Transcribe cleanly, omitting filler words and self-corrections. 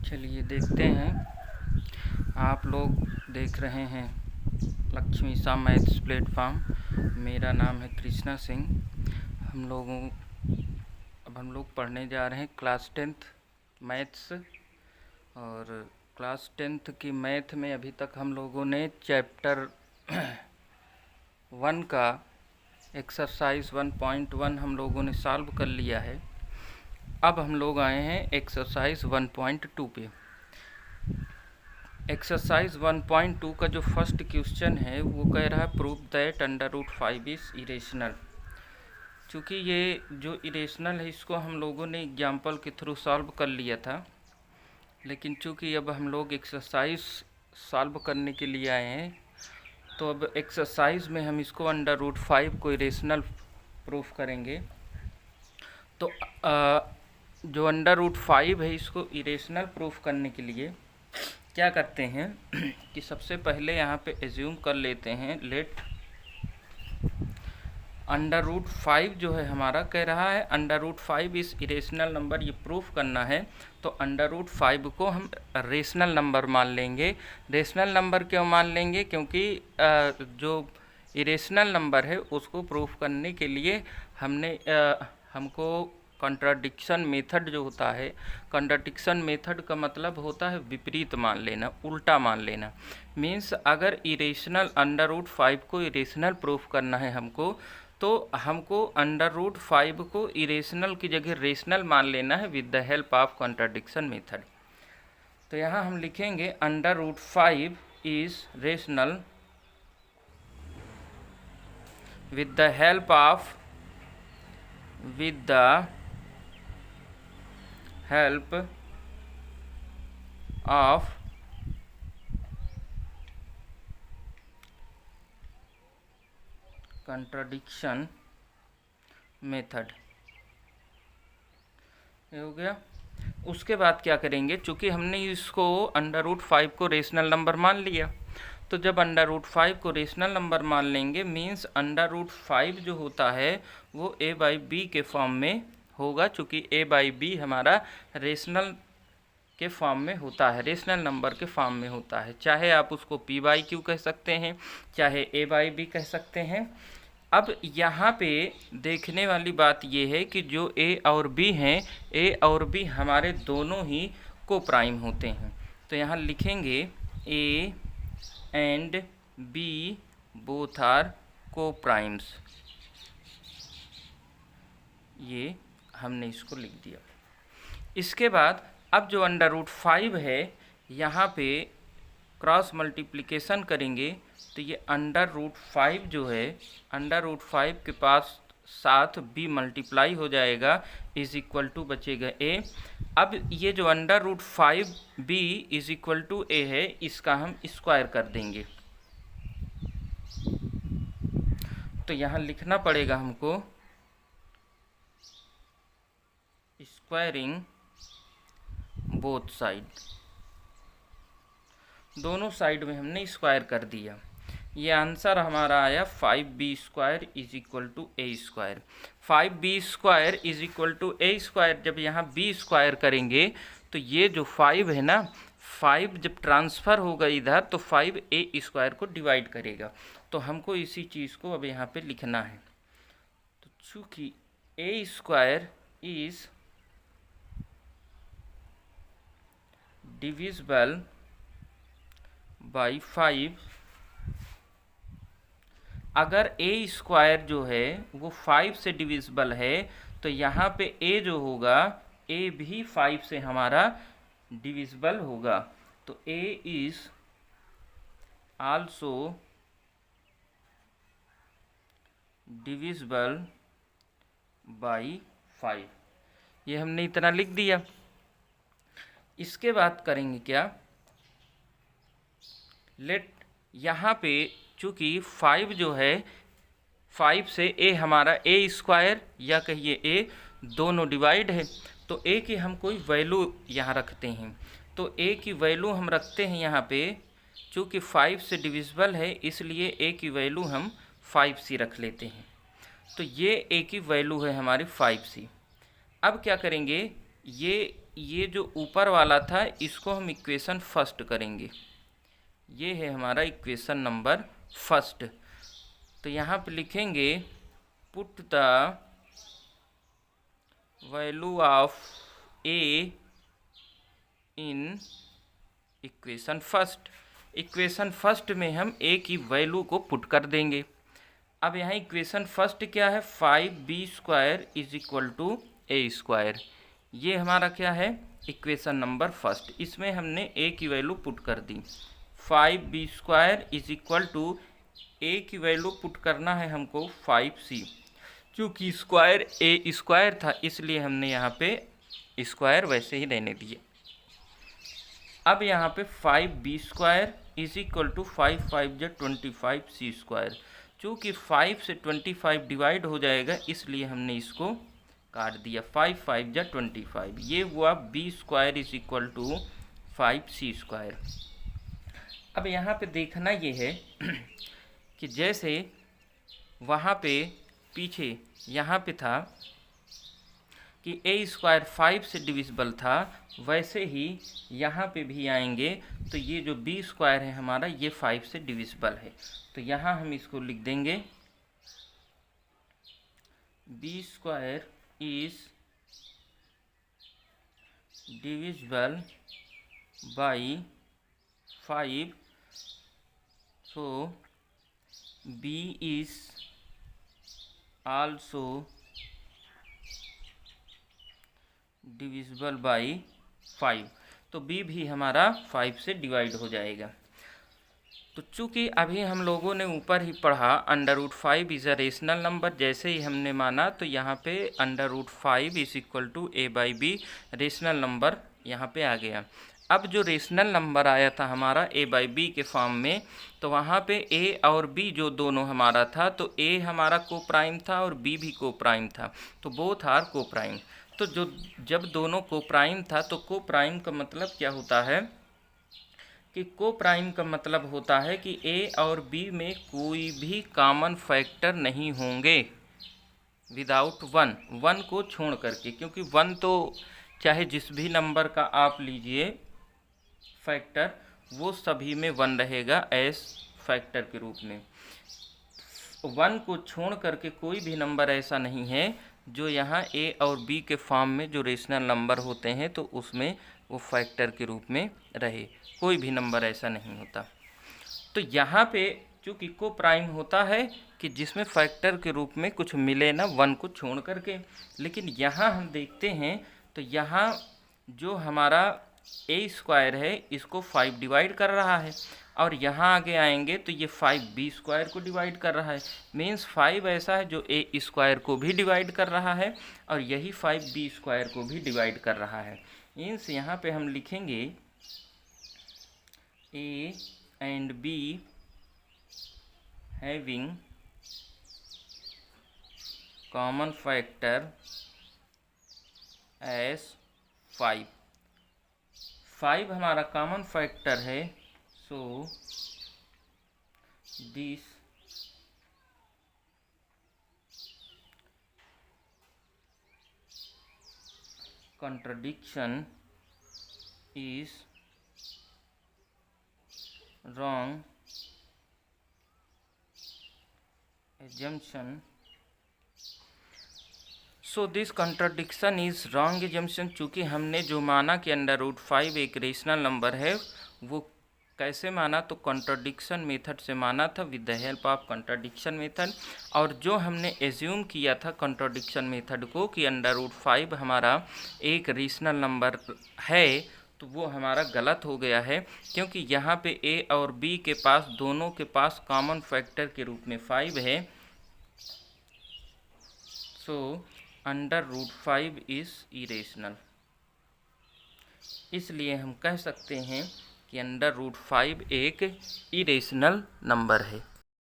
चलिए देखते हैं। आप लोग देख रहे हैं लक्ष्मी सा मैथ्स प्लेटफॉर्म। मेरा नाम है कृष्णा सिंह। हम लोग पढ़ने जा रहे हैं क्लास 10th मैथ्स। और क्लास 10th की मैथ में अभी तक हम लोगों ने चैप्टर 1 का एक्सरसाइज 1.1 हम लोगों ने सॉल्व कर लिया है। अब हम लोग आए हैं एक्सरसाइज 1.2 पे। एक्सरसाइज 1.2 का जो फर्स्ट क्वेश्चन है वो कह रहा है प्रूव दैट √5 इज़ इरेशनल। चूँकि ये जो इरेशनल है इसको हम लोगों ने एग्जाम्पल के थ्रू सॉल्व कर लिया था, लेकिन चूँकि अब हम लोग एक्सरसाइज सॉल्व करने के लिए आए हैं तो अब एक्सरसाइज में हम इसको √5 को इरेशनल प्रूफ करेंगे। तो जो √5 है इसको इरेशनल प्रूफ करने के लिए क्या करते हैं कि सबसे पहले यहाँ पे एज्यूम कर लेते हैं लेट √5 जो है हमारा कह रहा है √5 इस इरेशनल नंबर, ये प्रूफ करना है तो √5 को हम रेशनल नंबर मान लेंगे। रेशनल नंबर क्यों मान लेंगे? क्योंकि जो इरेशनल नंबर है उसको प्रूफ करने के लिए हमको कॉन्ट्राडिक्शन मेथड जो होता है, कॉन्ट्राडिक्शन मेथड का मतलब होता है विपरीत मान लेना, उल्टा मान लेना। मीन्स अगर इरेशनल √5 को इरेशनल प्रूफ करना है हमको, तो हमको √5 को इरेशनल की जगह रेशनल मान लेना है with the help of contradiction method. तो यहाँ हम लिखेंगे √5 is rational with the help of contradiction method. ये हो गया। उसके बाद क्या करेंगे, चूँकि हमने इसको √5 को रेशनल नंबर मान लिया, तो जब √5 को रेशनल नंबर मान लेंगे मीन्स √5 जो होता है वो a/b के फॉर्म में होगा। चूँकि a/b हमारा रेशनल के फॉर्म में होता है, रेशनल नंबर के फॉर्म में होता है। चाहे आप उसको p/q कह सकते हैं, चाहे a/b कह सकते हैं। अब यहाँ पे देखने वाली बात ये है कि जो a और b हैं, a और b हमारे दोनों ही को प्राइम होते हैं। तो यहाँ लिखेंगे a and b both are coprimes. ये हमने इसको लिख दिया। इसके बाद अब जो √5 है यहाँ पे क्रॉस मल्टीप्लिकेशन करेंगे तो ये √5 जो है √5 के पास साथ b मल्टीप्लाई हो जाएगा इज इक्वल टू बचेगा a। अब ये जो √5b is equal to a है इसका हम स्क्वायर कर देंगे। तो यहाँ लिखना पड़ेगा हमको स्क्वायरिंग बोथ साइड, दोनों साइड में हमने स्क्वायर कर दिया। ये आंसर हमारा आया 5b² is equal to a²। 5b² is equal to a²। जब यहाँ b स्क्वायर करेंगे तो ये जो 5 है ना, 5 जब ट्रांसफ़र होगा इधर तो 5 a² को डिवाइड करेगा। तो हमको इसी चीज़ को अब यहाँ पे लिखना है। तो चूँकि a² इज़ डिविजिबल बाई 5, अगर a² जो है वो 5 से डिविजिबल है तो यहाँ पे a जो होगा a भी 5 से हमारा डिविजिबल होगा। तो a is also divisible by 5। ये हमने इतना लिख दिया। इसके बाद करेंगे क्या, लेट यहाँ पे चूँकि 5 जो है 5 से a हमारा a² या कहिए a दोनों डिवाइड है, तो a की हम कोई वैल्यू यहाँ रखते हैं। तो a की वैल्यू हम रखते हैं यहाँ पे, चूँकि 5 से डिविजिबल है इसलिए a की वैल्यू हम 5c रख लेते हैं। तो ये a की वैल्यू है हमारी 5c। अब क्या करेंगे, ये ये जो ऊपर वाला था इसको हम इक्वेशन फर्स्ट करेंगे। ये है हमारा इक्वेशन नंबर फर्स्ट। तो यहाँ पे लिखेंगे put the value of A in equation first. Equation first में हम ए की वैल्यू को पुट कर देंगे। अब यहाँ इक्वेशन फर्स्ट क्या है, 5b² is equal to a square. ये हमारा क्या है, इक्वेशन नंबर फर्स्ट। इसमें हमने ए की वैल्यू पुट कर दी। 5b² इज इक्वल टू ए की वैल्यू पुट करना है हमको 5c। चूँकि स्क्वायर ए स्क्वायर था इसलिए हमने यहाँ पे स्क्वायर वैसे ही रहने दिए। अब यहाँ पे 5b² इज इक्वल टू 5 5 जा 25c²। चूँकि 5 से 25 डिवाइड हो जाएगा इसलिए हमने इसको काट दिया। 5 5 जा 25, ये हुआ b² is equal to 5c²। अब यहाँ पे देखना ये है कि जैसे वहाँ पे पीछे यहाँ पे था कि a² 5 से डिविजिबल था, वैसे ही यहाँ पे भी आएंगे तो ये जो b² है हमारा ये 5 से डिविजिबल है। तो यहाँ हम इसको लिख देंगे b² is divisible by 5, so b is also divisible by 5। तो b भी हमारा 5 से डिवाइड हो जाएगा। तो चूँकि अभी हम लोगों ने ऊपर ही पढ़ा √5 इज़ अ रेशनल नंबर, जैसे ही हमने माना तो यहाँ पे √5 is equal to a/b rational number यहाँ पे आ गया। अब जो रेशनल नंबर आया था हमारा a/b के फॉर्म में, तो वहाँ पे a और b जो दोनों हमारा था, तो a हमारा को प्राइम था और b भी को प्राइम था, तो बोथ आर को प्राइम। तो जब दोनों को प्राइम था तो को प्राइम का मतलब क्या होता है कि को प्राइम का मतलब होता है कि a और b में कोई भी कॉमन फैक्टर नहीं होंगे विदाउट 1 को छोड़ करके, क्योंकि 1 तो चाहे जिस भी नंबर का आप लीजिए फैक्टर, वो सभी में 1 रहेगा एस फैक्टर के रूप में। 1 को छोड़ करके कोई भी नंबर ऐसा नहीं है जो यहाँ a और b के फॉर्म में जो रेशनल नंबर होते हैं तो उसमें वो फैक्टर के रूप में रहे। कोई भी नंबर ऐसा नहीं होता। तो यहाँ पे चूँकि को प्राइम होता है कि जिसमें फैक्टर के रूप में कुछ मिले ना 1 को छोड़ करके, लेकिन यहाँ हम देखते हैं तो यहाँ जो हमारा a² है इसको 5 डिवाइड कर रहा है, और यहाँ आगे आएंगे तो ये 5b² को डिवाइड कर रहा है। मीन्स 5 ऐसा है जो a² को भी डिवाइड कर रहा है और यही 5b² को भी डिवाइड कर रहा है। मीन्स यहाँ पे हम लिखेंगे a and b having common factor as 5। 5 हमारा कॉमन फैक्टर है, so this contradiction is wrong assumption। So this contradiction is wrong assumption. चूँकि हमने जो माना कि √5 एक रेशनल नंबर है, वो कैसे माना, तो कंट्राडिक्शन मेथड से माना था with the help of contradiction method. और जो हमने एज्यूम किया था कंट्राडिक्शन मेथड को कि √5 हमारा एक रेशनल नंबर है, तो वो हमारा गलत हो गया है, क्योंकि यहाँ पे a और b के पास दोनों के पास कॉमन फैक्टर के रूप में 5 है। सो √5 इज़ इरेशनल। इसलिए हम कह सकते हैं कि √5 एक इरेशनल नंबर है।